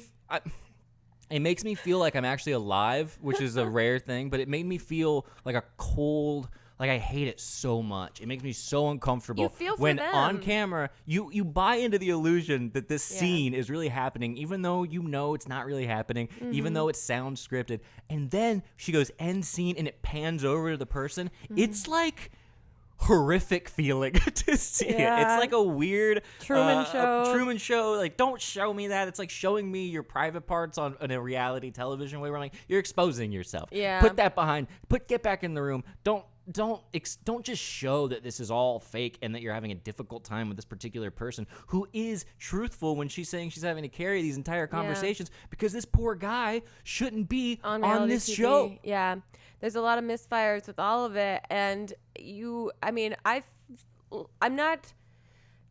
S2: feel like I'm actually alive, which is a rare thing, but it made me feel like a cold, like I hate it so much. It makes me so uncomfortable.
S1: You feel for
S2: when
S1: them.
S2: on camera, you buy into the illusion that this scene is really happening, even though you know it's not really happening, even though it sounds scripted. And then she goes end scene and it pans over to the person. It's like horrific feeling to see it. It's like a weird
S1: Truman
S2: Show. Like, don't show me that. It's like showing me your private parts on in a reality television way where I'm like, you're exposing yourself.
S1: Yeah.
S2: Put that behind. Get back in the room. Don't just show that this is all fake and that you're having a difficult time with this particular person who is truthful when she's saying she's having to carry these entire conversations because this poor guy shouldn't be on this
S1: TV.
S2: show.
S1: Yeah. There's a lot of misfires with all of it. And I'm not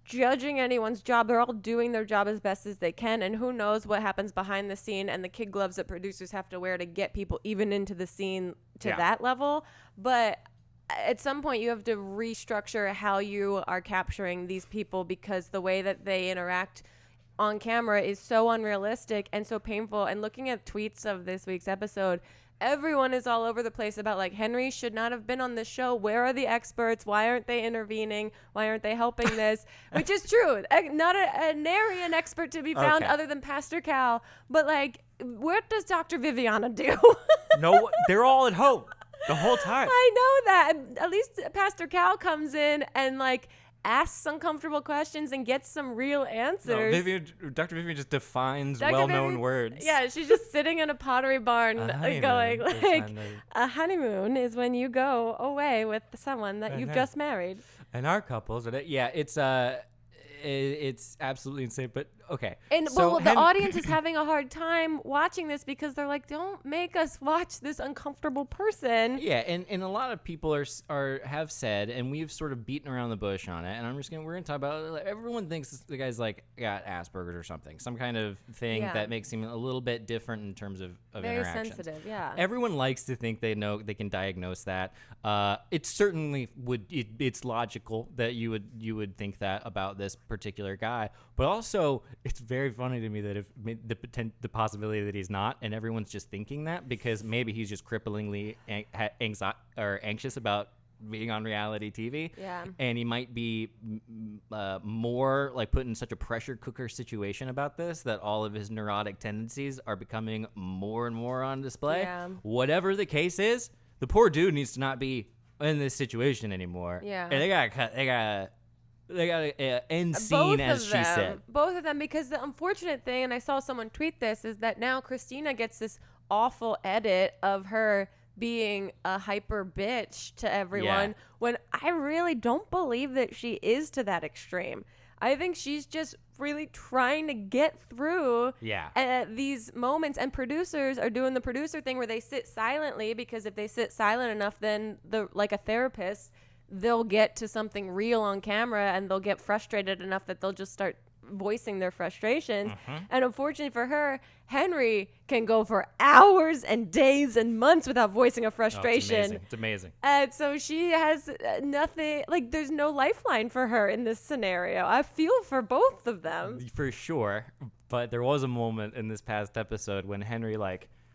S1: judging anyone's job. They're all doing their job as best as they can. And who knows what happens behind the scene and the kid gloves that producers have to wear to get people even into the scene to that level. But at some point you have to restructure how you are capturing these people because the way that they interact on camera is so unrealistic and so painful. And looking at tweets of this week's episode, everyone is all over the place about like Henry should not have been on this show. Where are the experts? Why aren't they intervening? Why aren't they helping this? Which is true. Not nary an expert to be found other than Pastor Cal. But like, what does Dr. Viviana do?
S2: No, they're all at home the whole time.
S1: I know that. At least Pastor Cal comes in and like asks uncomfortable questions and gets some real answers.
S2: No, Dr. Vivian just defines well-known words.
S1: Yeah, she's just sitting in a pottery barn going like, a honeymoon is when you go away with someone that you've just married.
S2: And our couples, it's absolutely insane, but okay.
S1: And so the audience is having a hard time watching this because they're like, don't make us watch this uncomfortable person.
S2: Yeah, and a lot of people have said, and we've sort of beaten around the bush on it, and we're gonna talk about it. Like, everyone thinks the guy's like got Asperger's or something, some kind of thing that makes him a little bit different in terms of
S1: very
S2: interactions.
S1: Sensitive. Yeah.
S2: Everyone likes to think they know they can diagnose that. It certainly would. It's logical that you would think that about this particular guy, but also it's very funny to me that if the possibility that he's not, and everyone's just thinking that because maybe he's just cripplingly anxious about being on reality TV, and he might be more like put in such a pressure cooker situation about this that all of his neurotic tendencies are becoming more and more on display.
S1: Yeah.
S2: Whatever the case is, the poor dude needs to not be in this situation anymore.
S1: Yeah.
S2: And they got to end scene, as she said.
S1: Both of them, because the unfortunate thing, and I saw someone tweet this, is that now Christina gets this awful edit of her being a hyper bitch to everyone when I really don't believe that she is to that extreme. I think she's just really trying to get through these moments, and producers are doing the producer thing where they sit silently, because if they sit silent enough, then like a therapist, they'll get to something real on camera and they'll get frustrated enough that they'll just start voicing their frustrations.
S2: Mm-hmm.
S1: And unfortunately for her, Henry can go for hours and days and months without voicing a frustration.
S2: It's amazing.
S1: And so she has nothing, like there's no lifeline for her in this scenario. I feel for both of them.
S2: For sure. But there was a moment in this past episode when Henry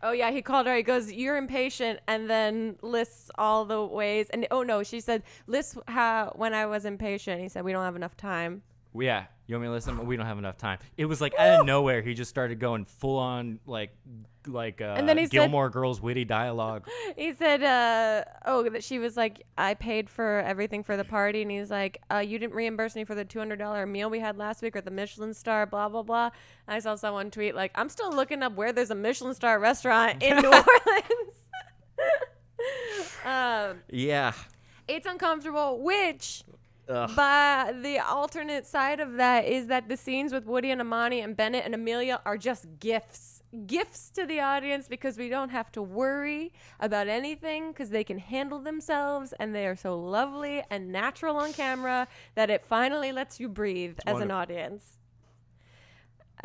S1: Oh, yeah, he called her. He goes, "You're impatient," and then lists all the ways. And, oh, no, she said, "List how when I was impatient." He said, "We don't have enough time."
S2: Yeah, you want me to listen? We don't have enough time. It was like out of nowhere, he just started going full on and then he Gilmore Girls witty dialogue.
S1: He said, that she was like, "I paid for everything for the party," and he's like, "You didn't reimburse me for the $200 meal we had last week or the Michelin star, blah blah blah." And I saw someone tweet like, "I'm still looking up where there's a Michelin star restaurant in New Orleans."
S2: Yeah,
S1: it's uncomfortable, which.
S2: Ugh.
S1: But the alternate side of that is that the scenes with Woody and Amani and Bennett and Amelia are just gifts to the audience, because we don't have to worry about anything because they can handle themselves, and they are so lovely and natural on camera that it finally lets you breathe as an audience.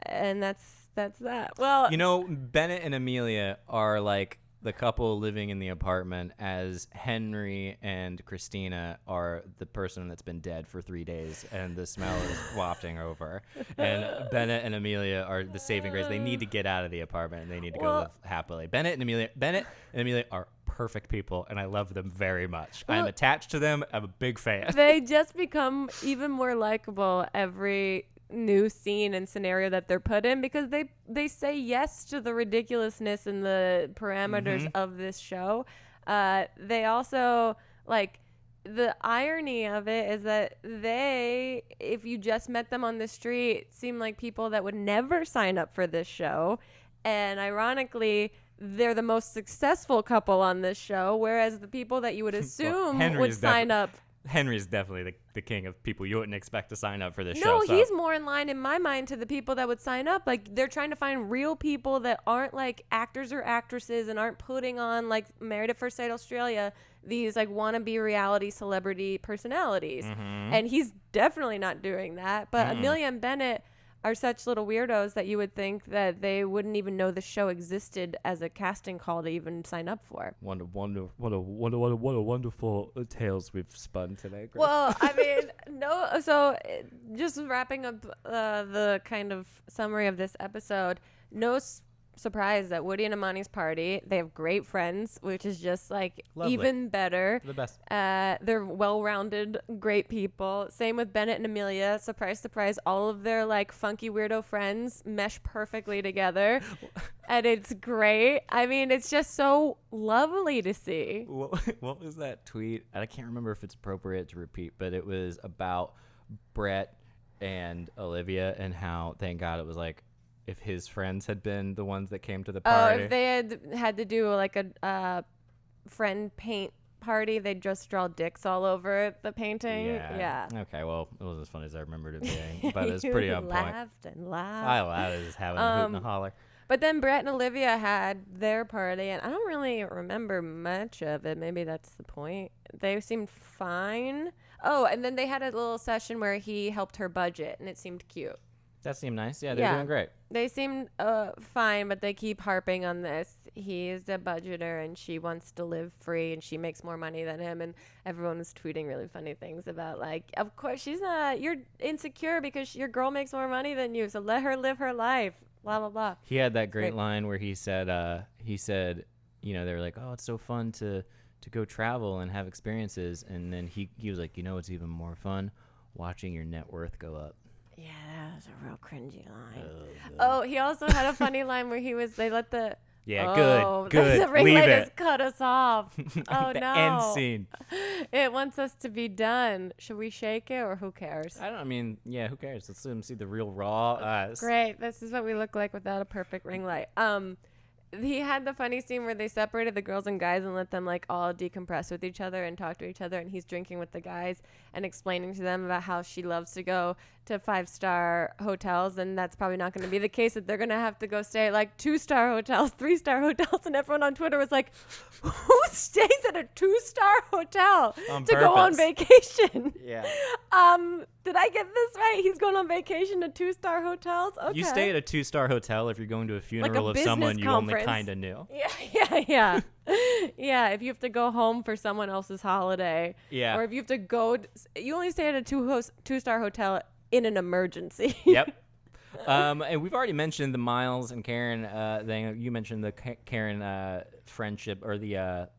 S1: And that's that. Well,
S2: Bennett and Amelia are like the couple living in the apartment, as Henry and Christina are the person that's been dead for 3 days and the smell is wafting over. And Bennett and Amelia are the saving grace. They need to get out of the apartment and they need to go live happily. Bennett and Amelia are perfect people, and I love them very much. I'm attached to them. I'm a big fan.
S1: They just become even more likable every new scene and scenario that they're put in, because they say yes to the ridiculousness and the parameters of this show. They also, like, the irony of it is that they, if you just met them on the street, seem like people that would never sign up for this show. And ironically, they're the most successful couple on this show, whereas the people that you would assume would sign up.
S2: Henry's definitely the king of people you wouldn't expect to sign up for this show.
S1: No, he's more in line in my mind to the people that would sign up. Like, they're trying to find real people that aren't like actors or actresses and aren't putting on, like Married at First Sight Australia, these like wannabe reality celebrity personalities. And he's definitely not doing that. But Amelia and Bennett are such little weirdos that you would think that they wouldn't even know the show existed as a casting call to even sign up for.
S2: What a wonderful tales we've spun today, Grace.
S1: Well, I mean, no. So just wrapping up the kind of summary of this episode, no surprise that Woody and Amani's party, they have great friends, which is just like
S2: Lovely.
S1: Even better.
S2: The best.
S1: They're well-rounded, great people. Same with Bennett and Amelia. Surprise, surprise. All of their like funky weirdo friends mesh perfectly together. And it's great. I mean, it's just so lovely to see.
S2: What was that tweet? I can't remember if it's appropriate to repeat, but it was about Brett and Olivia and how, thank God, it was like, if his friends had been the ones that came to the party.
S1: Oh, if they had to do like a friend paint party, they'd just draw dicks all over the painting. Yeah.
S2: Okay, well, it wasn't as funny as I remembered it being, but it's pretty on point.
S1: Laughed and laughed.
S2: I was just having a hoot and a holler.
S1: But then Brett and Olivia had their party, and I don't really remember much of it. Maybe that's the point. They seemed fine. Oh, and then they had a little session where he helped her budget, and it seemed cute.
S2: That seemed nice. Yeah, they're doing great.
S1: They seem fine, but they keep harping on this. He is a budgeter, and she wants to live free, and she makes more money than him. And everyone was tweeting really funny things about, like, of course, she's not. You're insecure because your girl makes more money than you, so let her live her life. Blah blah blah.
S2: He had that great line where he said, you know, they were like, oh, it's so fun to go travel and have experiences, and then he was like, you know, it's even more fun watching your net worth go up.
S1: Yeah, that was a real cringy line. Oh, he also had a funny line where they let the...
S2: Yeah, good.
S1: The ring
S2: Leave
S1: light
S2: it.
S1: has cut us off. Oh,
S2: the
S1: no.
S2: end scene.
S1: It wants us to be done. Should we shake it, or who cares?
S2: I mean, yeah, who cares? Let's let them see the real raw eyes.
S1: Great. This is what we look like without a perfect ring light. He had the funny scene where they separated the girls and guys and let them like all decompress with each other and talk to each other, and he's drinking with the guys and explaining to them about how she loves to go to 5-star hotels, and that's probably not going to be the case. That they're going to have to go stay at like 2-star hotels, 3-star hotels, and everyone on Twitter was like, "Who stays at a 2-star hotel to go on vacation?"
S2: Yeah.
S1: Did I get this right? He's going on vacation to 2-star hotels. Okay.
S2: You stay at a 2-star hotel if you're going to a funeral of someone you only kind of knew.
S1: Yeah. Yeah, if you have to go home for someone else's holiday.
S2: Yeah.
S1: Or if you have to go, you only stay at a 2-star hotel in an emergency.
S2: Yep. And we've already mentioned the Miles and Karen thing. You mentioned the Karen friendship, or the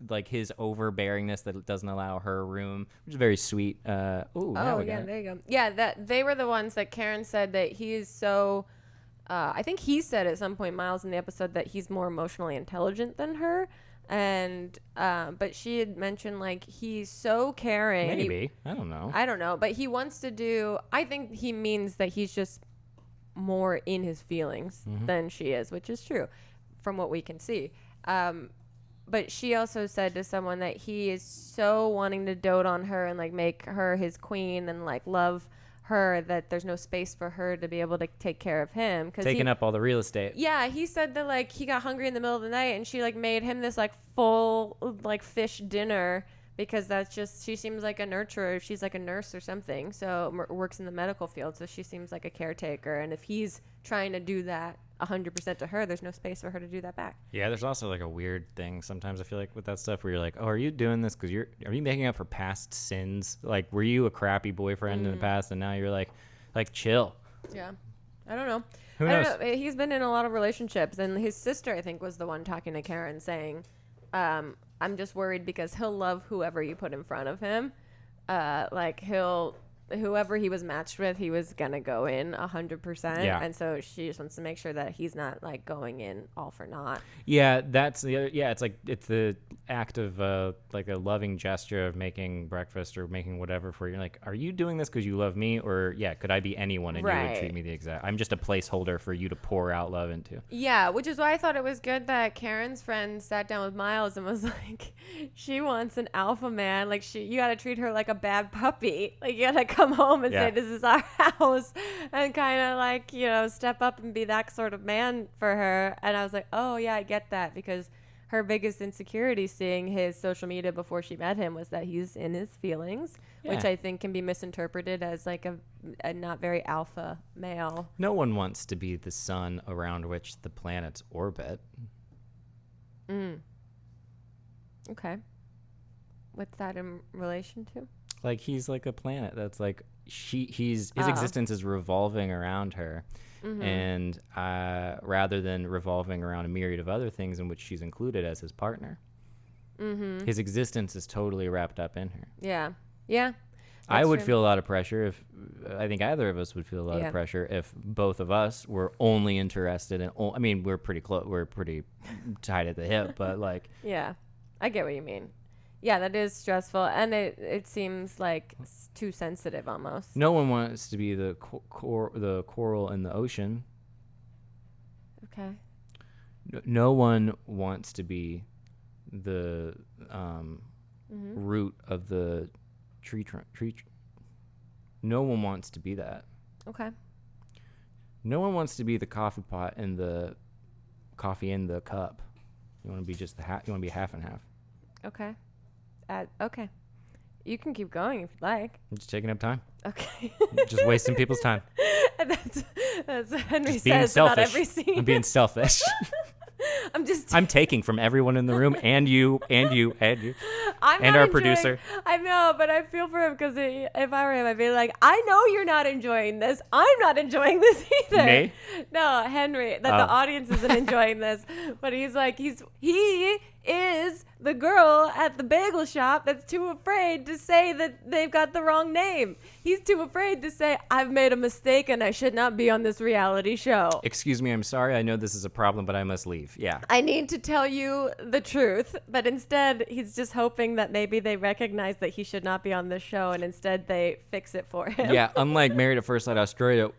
S2: like his overbearingness that doesn't allow her room, which is very sweet. There you
S1: go. Yeah, that they were the ones that Karen said that he is so. I think he said at some point, Miles, in the episode, that he's more emotionally intelligent than her. And but she had mentioned like he's so caring.
S2: Maybe. I don't know.
S1: But he wants to do. I think he means that he's just more in his feelings than she is, which is true from what we can see. But she also said to someone that he is so wanting to dote on her and like make her his queen and like love her, that there's no space for her to be able to take care of him,
S2: taking up all the real estate.
S1: Yeah, he said that like he got hungry in the middle of the night and she like made him this like full like fish dinner, because that's just, she seems like a nurturer. She's like a nurse or something, so works in the medical field, so she seems like a caretaker. And if he's trying to do that 100% to her, there's no space for her to do that back.
S2: Yeah, there's also like a weird thing sometimes I feel like with that stuff where you're like, oh, are you doing this because are you making up for past sins? Like, were you a crappy boyfriend in the past and now you're like chill?
S1: Yeah, I don't know.
S2: Who knows?
S1: I don't know. He's been in a lot of relationships, and his sister, I think, was the one talking to Karen saying, I'm just worried because he'll love whoever you put in front of him. Like whoever he was matched with, he was gonna go in 100%.
S2: Yeah.
S1: And so she just wants to make sure that he's not like going in all for naught.
S2: Yeah, that's the other. Yeah, it's the act of like a loving gesture of making breakfast or making whatever for you. Like, are you doing this because you love me, or could I be anyone and you would treat me the exact? I'm just a placeholder for you to pour out love into.
S1: Yeah, which is why I thought it was good that Karen's friend sat down with Miles and was like, she wants an alpha man. Like you got to treat her like a bad puppy. Like you got to come home and say, this is our house, and kind of like, step up and be that sort of man for her. And I was like, oh yeah, I get that, because her biggest insecurity seeing his social media before she met him was that he's in his feelings, which I think can be misinterpreted as like a not very alpha male.
S2: No one wants to be the sun around which the planets orbit.
S1: Okay. What's that in relation to?
S2: Like, he's like a planet that's like his existence is revolving around her, and rather than revolving around a myriad of other things in which she's included as his partner, his existence is totally wrapped up in her.
S1: Yeah.
S2: I would feel a lot of pressure if I think either of us would feel a lot of pressure if both of us were only interested in. I mean, we're pretty close. We're pretty tied at the hip, but like.
S1: Yeah, I get what you mean. Yeah, that is stressful, and it seems like too sensitive almost.
S2: No one wants to be the coral in the ocean.
S1: Okay.
S2: No one wants to be the root of the tree trunk. No one wants to be that.
S1: Okay.
S2: No one wants to be the coffee pot and the coffee in the cup. You want to be just you want to be half and half.
S1: Okay. Okay. You can keep going if you'd like.
S2: I'm just taking up time.
S1: Okay.
S2: Just wasting people's time.
S1: That's what Henry
S2: just being
S1: says
S2: selfish.
S1: about every scene.
S2: I'm being selfish. I'm taking from everyone in the room, and you, and our producer.
S1: I know, but I feel for him, because if I were him, I'd be like, I know you're not enjoying this. I'm not enjoying this either.
S2: Me?
S1: No, Henry. That the audience isn't enjoying this, but he's like, he is the girl at the bagel shop that's too afraid to say that they've got the wrong name. He's too afraid to say, I've made a mistake and I should not be on this reality show.
S2: Excuse me, I'm sorry. I know this is a problem, but I must leave. Yeah.
S1: I need to tell you the truth. But instead, he's just hoping that maybe they recognize that he should not be on this show, and instead they fix it for him.
S2: Yeah, unlike Married at First Sight Australia,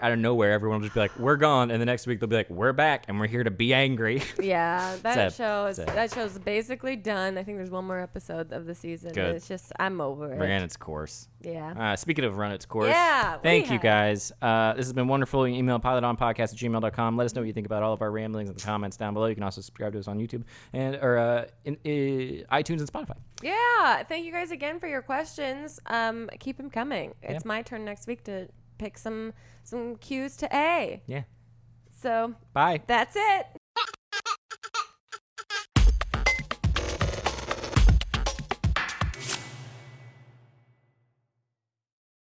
S2: out of nowhere, everyone will just be like, we're gone. And the next week they'll be like, we're back and we're here to be angry.
S1: Yeah, that show is basically basically done. I think there's one more episode of the season.
S2: Good.
S1: And it's just, I'm over it.
S2: Ran its course.
S1: Yeah.
S2: Speaking of run its course,
S1: Yeah, what do
S2: thank
S1: you
S2: you
S1: have?
S2: guys. This has been wonderful. You can email pilotonpodcast@gmail.com. Let us know what you think about all of our ramblings in the comments down below. You can also subscribe to us on YouTube or in iTunes and Spotify.
S1: Yeah. Thank you guys again for your questions. Keep them coming. It's my turn next week to pick some cues to A.
S2: Yeah.
S1: So
S2: Bye.
S1: that's it.